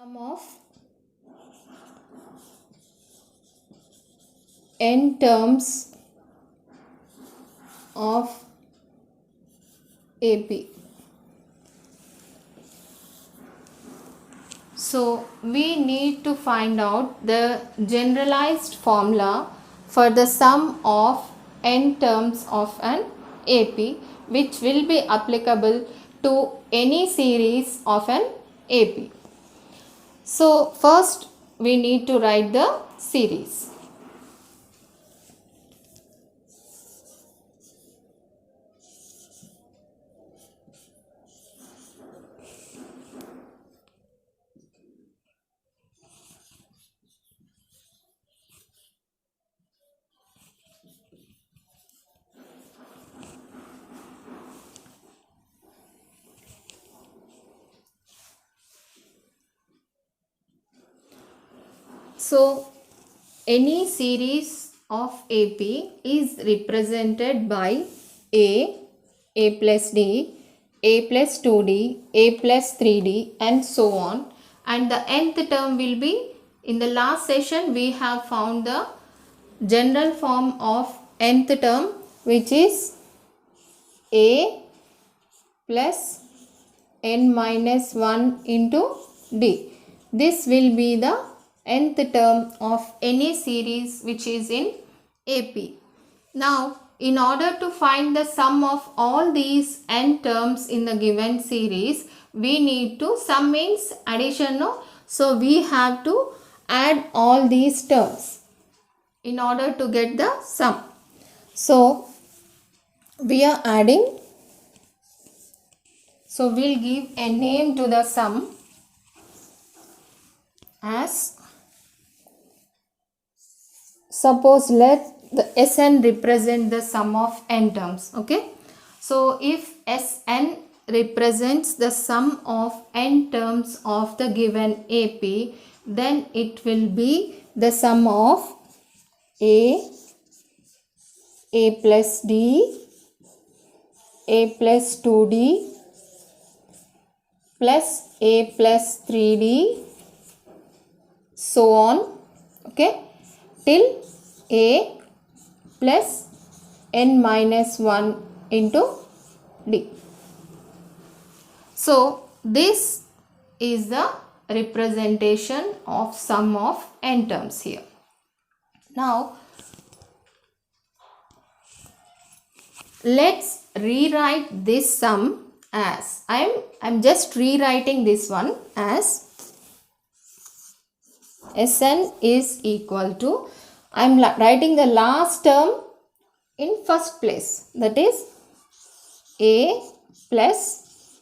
Sum of n terms of AP. So we need to find out the generalized formula for the sum of n terms of an AP, which will be applicable to any series of an AP. So first we need to write the series. So any series of AP is represented by A plus D, A plus 2D, A plus 3D and so on, and the nth term will be, in the last session we have found the general form of nth term, which is A plus n minus 1 into D. This will be the nth term of any series which is in AP. Now, in order to find the sum of all these n terms in the given series, we need to, sum means addition, no? So we have to add all these terms in order to get the sum. So we are adding. So we'll give a name to the sum as, suppose let the Sn represent the sum of n terms. Okay. So if Sn represents the sum of n terms of the given AP, then it will be the sum of A plus D, A plus 2D plus A plus 3D, so on, okay, till A plus n minus 1 into D. So this is the representation of sum of n terms here. Now let's rewrite this sum as, I'm just rewriting this one as Sn is equal to, I'm writing the last term in first place, that is A plus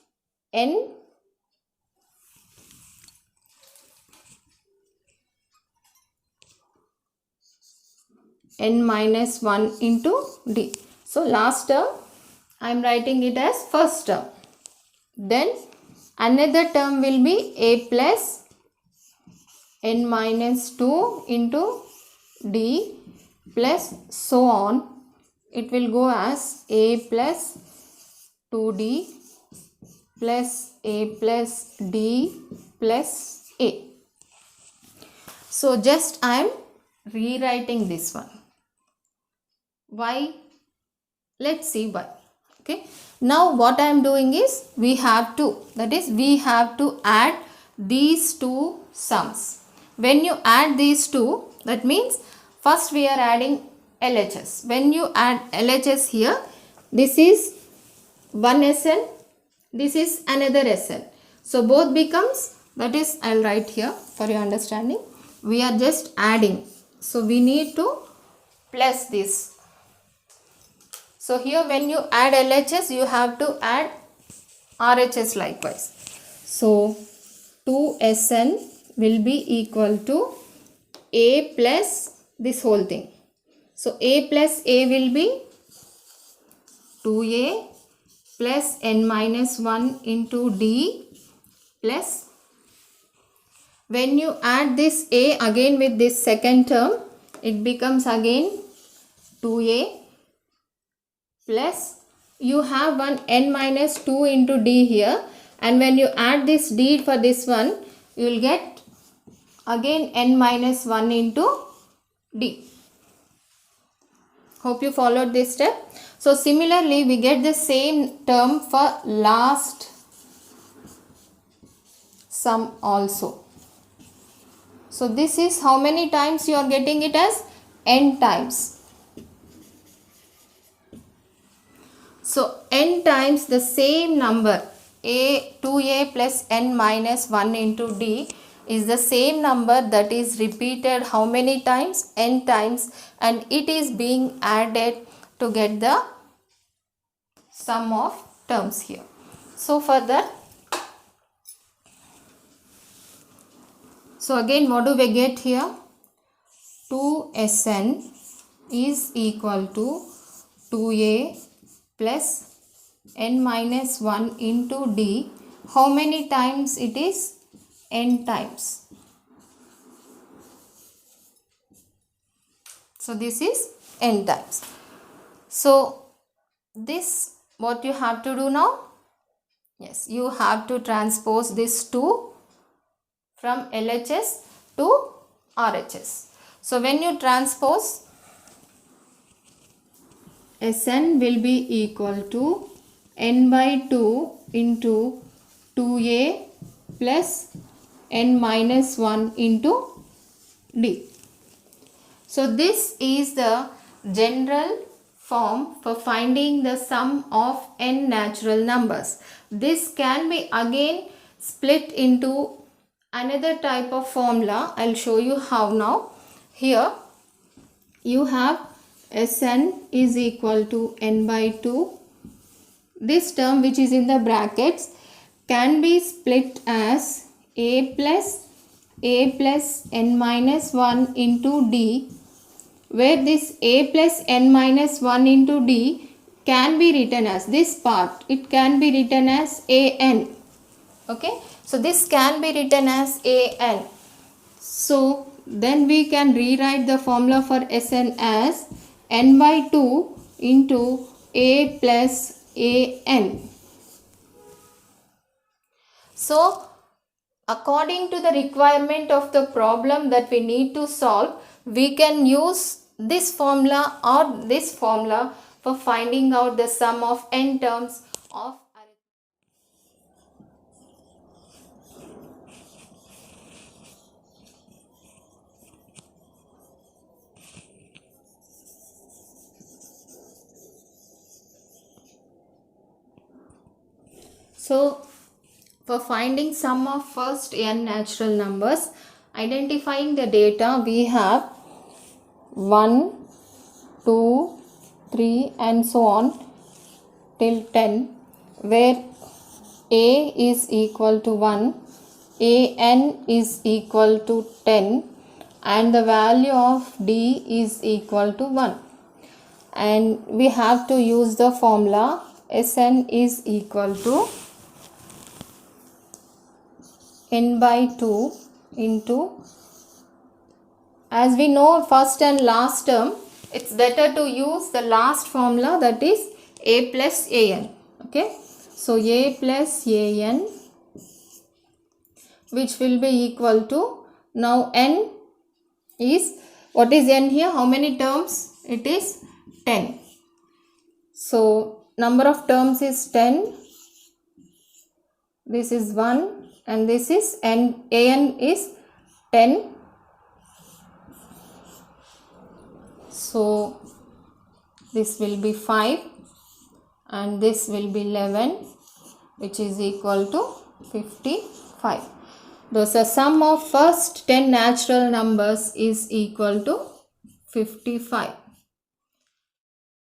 n minus 1 into D. So last term I am writing it as first term. Then another term will be A plus n minus 2 into D plus so on. It will go as A plus 2D plus A plus D plus A. So just I am rewriting this one. Why? Let's see why. Okay. Now what I am doing is, we have to add these two sums. When you add these two, that means first we are adding LHS. When you add LHS here, this is one Sn, this is another Sn. So both becomes, that is, I will write here for your understanding. We are just adding. So we need to plus this. So here when you add LHS, you have to add RHS likewise. So 2Sn will be equal to A plus this whole thing. So A plus A will be 2A plus n minus 1 into D plus, when you add this A again with this second term, it becomes again 2A plus, you have one n minus 2 into D here, and when you add this D for this one, you will get again n minus 1 into d. Hope you followed this step. So similarly, we get the same term for last sum also. So this is how many times you are getting it as n times. So n times the same number, 2a plus n minus 1 into d is the same number that is repeated how many times? N times, and it is being added to get the sum of terms here. So for that, so again what do we get here? 2Sn is equal to 2a plus n minus 1 into d. How many times it is? N times. So this is n times. So this, what you have to do now? Yes, you have to transpose this 2 from LHS to RHS. So when you transpose, Sn will be equal to n by 2 into 2a plus n minus 1 into d. So this is the general form for finding the sum of n natural numbers. This can be again split into another type of formula. I'll show you how now. Here you have Sn is equal to n by 2. This term which is in the brackets can be split as a plus n minus 1 into d, where this a plus n minus 1 into d can be written as this part. It can be written as an. Okay. So this can be written as an. So then we can rewrite the formula for Sn as n by 2 into a plus an. So according to the requirement of the problem that we need to solve, we can use this formula or this formula for finding out the sum of n terms of arithmetic. So for finding sum of first n natural numbers, identifying the data, we have 1, 2, 3 and so on till 10, where a is equal to 1, an is equal to 10 and the value of d is equal to 1. And we have to use the formula Sn is equal to n by 2 into, as we know first and last term, it's better to use the last formula, that is a plus an. Okay, so a plus an, which will be equal to, now n is, what is n here? How many terms? It is 10. So number of terms is 10. This is 1 and this is an is 10. So this will be 5 and this will be 11, which is equal to 55. Thus the sum of first 10 natural numbers is equal to 55.